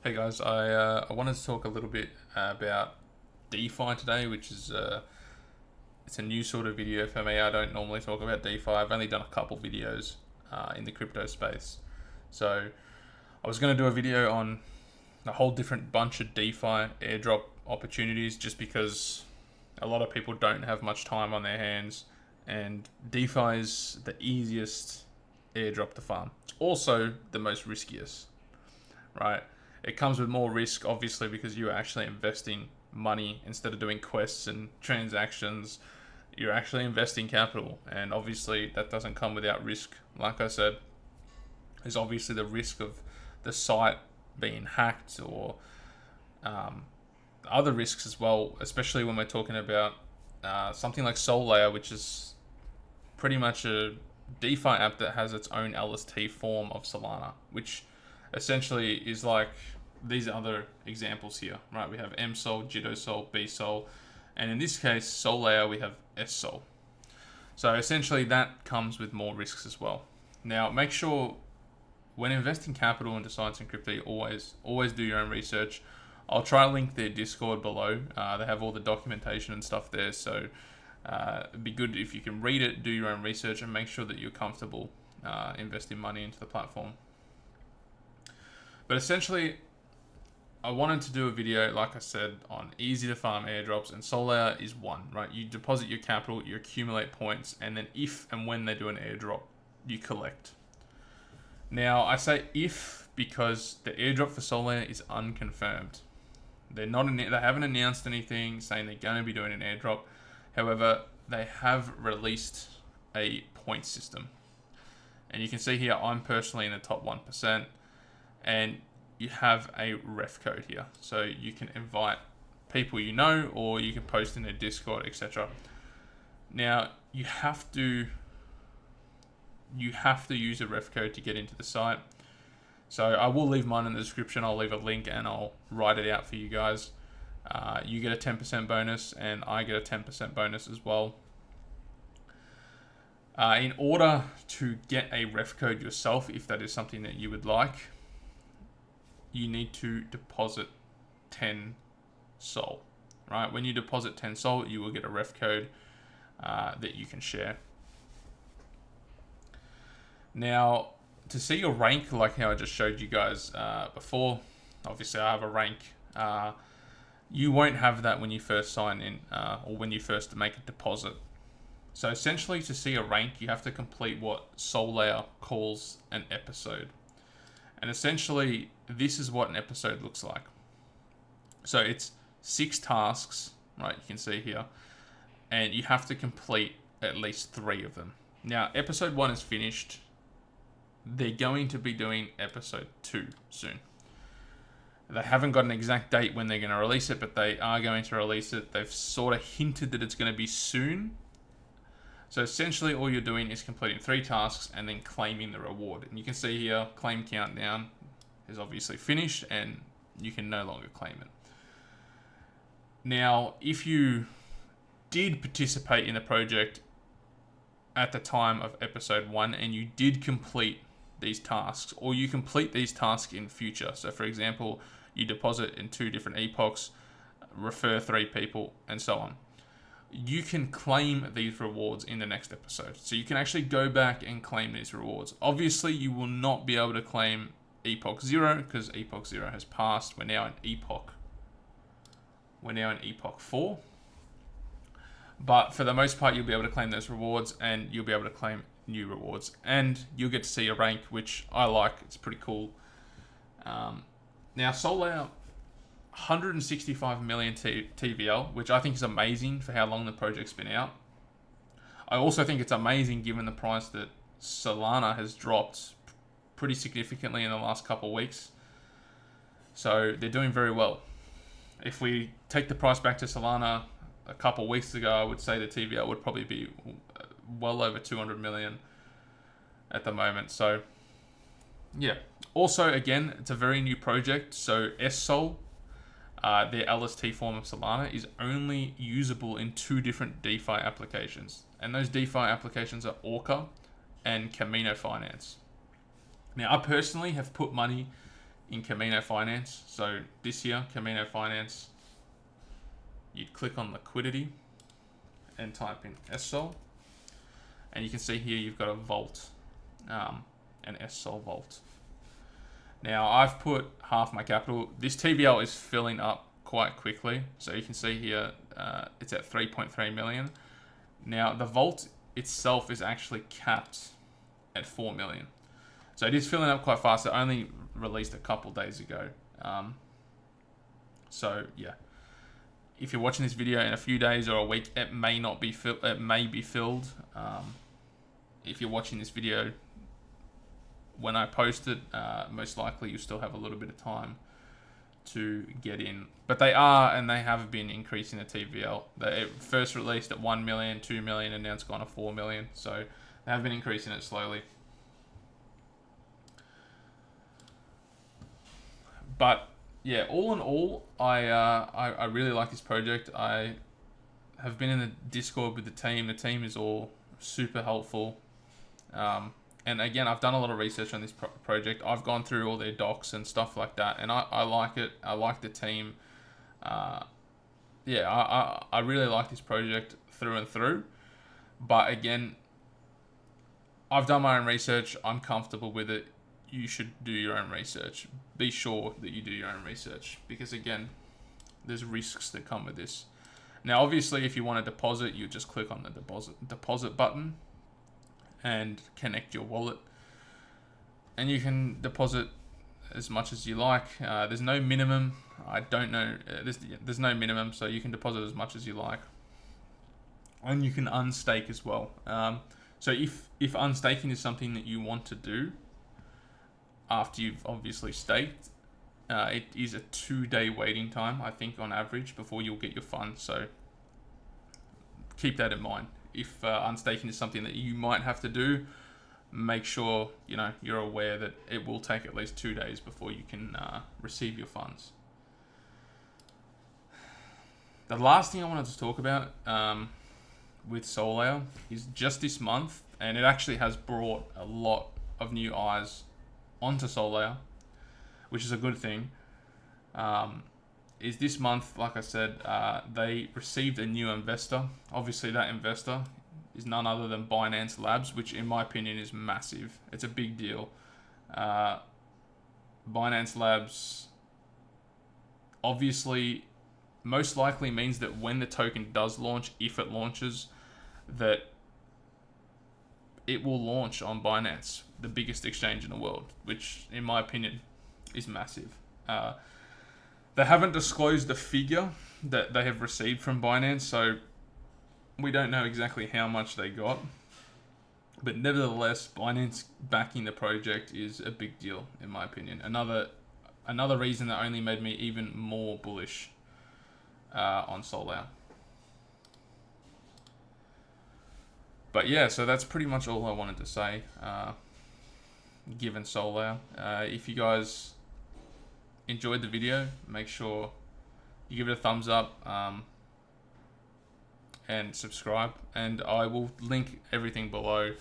Hey guys, I wanted to talk a little bit about DeFi today, which is it's a new sort of video for me. I don't normally talk about DeFi. I've only done a couple videos in the crypto space, so I was going to do a video on a whole different bunch of DeFi airdrop opportunities, just because a lot of people don't have much time on their hands, and DeFi is the easiest airdrop to farm. It's also the most riskiest, right? It comes with more risk, obviously, because you're actually investing money instead of doing quests and transactions. You're actually investing capital, and obviously that doesn't come without risk. Like I said, there's obviously the risk of the site being hacked, or other risks as well, especially when we're talking about something like Solayer, which is pretty much a DeFi app that has its own LST form of Solana, which essentially is like these other examples here, right? We have MSOL, JITOSOL, BSOL, and in this case, Solayer, we have SSOL. So essentially that comes with more risks as well. Now, make sure when investing capital into sites and crypto, always do your own research. I'll try to link their Discord below. They have all the documentation and stuff there, so it'd be good if you can read it, do your own research, and make sure that you're comfortable investing money into the platform. But essentially, I wanted to do a video, like I said, on easy to farm airdrops, and Solayer is one, right? You deposit your capital, you accumulate points, and then if and when they do an airdrop, you collect. Now, I say if because the airdrop for Solayer is unconfirmed. They haven't announced anything saying they're going to be doing an airdrop. However, they have released a point system. And you can see here, I'm personally in the top 1%. And you have a ref code here. So you can invite people you know, or you can post in their Discord, etc. Now, you have to use a ref code to get into the site. So I will leave mine in the description. I'll leave a link and I'll write it out for you guys. You get a 10% bonus, and I get a 10% bonus as well. In order to get a ref code yourself, if that is something that you would like, you need to deposit 10 SOL, right? When you deposit 10 SOL, you will get a ref code that you can share. Now, to see your rank, like how I just showed you guys before, obviously I have a rank. You won't have that when you first sign in or when you first make a deposit. So essentially, to see a rank, you have to complete what Solayer calls an episode. And essentially, this is what an episode looks like. So it's 6 tasks, right? You can see here. And you have to complete at least 3 of them. Now, episode 1 is finished. They're going to be doing episode 2 soon. They haven't got an exact date when they're going to release it, but they are going to release it. They've sort of hinted that it's going to be soon. So essentially, all you're doing is completing 3 tasks and then claiming the reward. And you can see here, claim countdown is obviously finished, and you can no longer claim it. Now, if you did participate in the project at the time of episode 1 and you did complete these tasks, or you complete these tasks in future. So for example, you deposit in 2 different epochs, refer 3 people, and so on. You can claim these rewards in the next episode. So you can actually go back and claim these rewards. Obviously, you will not be able to claim Epoch 0 because Epoch 0 has passed. We're now in Epoch 4. But for the most part, you'll be able to claim those rewards, and you'll be able to claim new rewards. And you'll get to see a rank, which I like. It's pretty cool. Now, Solayer, 165 million TVL, which I think is amazing for how long the project's been out. I also think it's amazing given the price that Solana has dropped pretty significantly in the last couple of weeks. So they're doing very well. If we take the price back to Solana a couple of weeks ago, I would say the TVL would probably be well over 200 million at the moment. So yeah. Also, again, it's a very new project. So SSOL, their LST form of Solana, is only usable in 2 different DeFi applications. And those DeFi applications are Orca and Camino Finance. Now, I personally have put money in Camino Finance. So this year, Camino Finance, you'd click on liquidity and type in SSOL, and you can see here you've got a vault, an SSOL vault. Now I've put half my capital. This TVL is filling up quite quickly, so you can see here it's at 3.3 million. Now the vault itself is actually capped at 4 million, so it is filling up quite fast. It only released a couple days ago, so yeah. If you're watching this video in a few days or a week, it may not be filled. It may be filled. If you're watching this video when I post it, most likely you still have a little bit of time to get in. But they are, and they have been increasing the TVL. They first released at 1 million, 2 million, and now it's gone to 4 million. So they have been increasing it slowly. But yeah, all in all, I really like this project. I have been in the Discord with the team. The team is all super helpful. And again, I've done a lot of research on this project. I've gone through all their docs and stuff like that, and I like it. I like the team. Yeah, I really like this project through and through. But again, I've done my own research. I'm comfortable with it. You should do your own research. Be sure that you do your own research, because again, there's risks that come with this. Now, obviously, if you want to deposit, you just click on the deposit button and connect your wallet, and you can deposit as much as you like. There's no minimum. I don't know. There's no minimum, so you can deposit as much as you like, and you can unstake as well. So if unstaking is something that you want to do after you've obviously staked, it is a 2-day waiting time, I think, on average, before you'll get your funds. So keep that in mind. If unstaking is something that you might have to do, make sure you're aware that it will take at least 2 days before you can receive your funds. The last thing I wanted to talk about with Solayer is just this month, and it actually has brought a lot of new eyes onto Solayer, which is a good thing. Is this month, like I said, they received a new investor. Obviously, that investor is none other than Binance Labs, which in my opinion is massive. It's a big deal. Binance Labs obviously most likely means that when the token does launch, if it launches, that it will launch on Binance, the biggest exchange in the world, which in my opinion is massive. They haven't disclosed the figure that they have received from Binance, so we don't know exactly how much they got. But nevertheless, Binance backing the project is a big deal, in my opinion. Another reason that only made me even more bullish on Solayer. But yeah, so that's pretty much all I wanted to say, given Solayer. If you guys enjoyed the video, make sure you give it a thumbs up and subscribe, and I will link everything below.